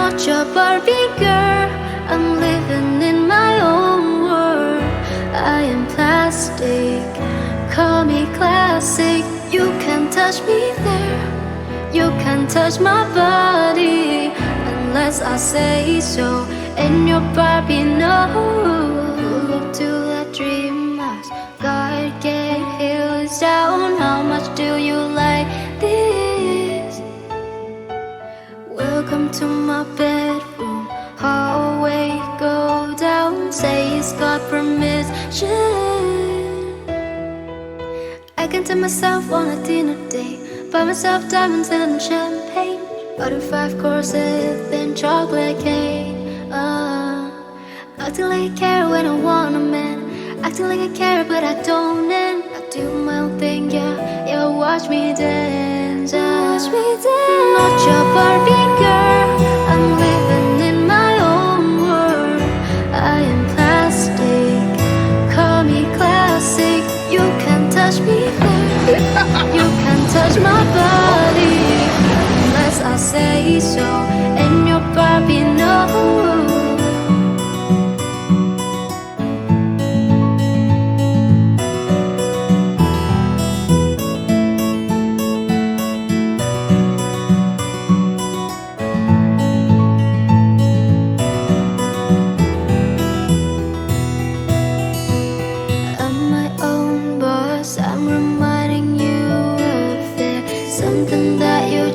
not your Barbie girl. I'm living in my own world. I am plastic, call me classic. You can't touch me there. You can't touch my body unless I say so. And your Barbie knows. Look to the dream house, God get heels down. How much do you like this? Welcome to my bedroom, hallway, go down. Say he's got permission. I can take myself on a dinner date, buy myself diamonds and champagne, order 5 courses, then chocolate cake. Acting like I care when I want a man, acting like I care but I don't. And I do my own thing, yeah, watch me dance, watch me dance. Not your Barbie girl, I'm living in my own world. I am plastic, call me classic. You can't touch me there. You can't touch my body unless I say so. And your Barbie knows.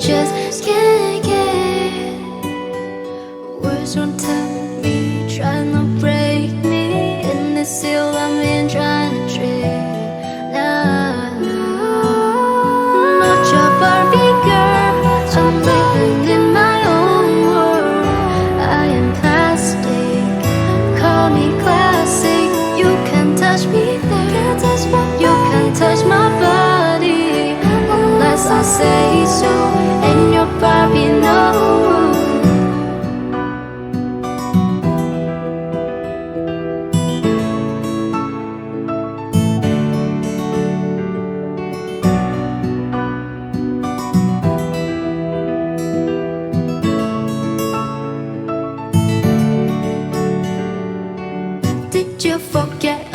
Just can't get. Words won't tempt me, trying to break me. In the seal I'm in, trying to trick. Nah, not your Barbie girl. I'm living in my own world. I am plastic, call me classic. You can't touch me there. You can't touch my body unless I say so. And your Barbie knows. Did you forget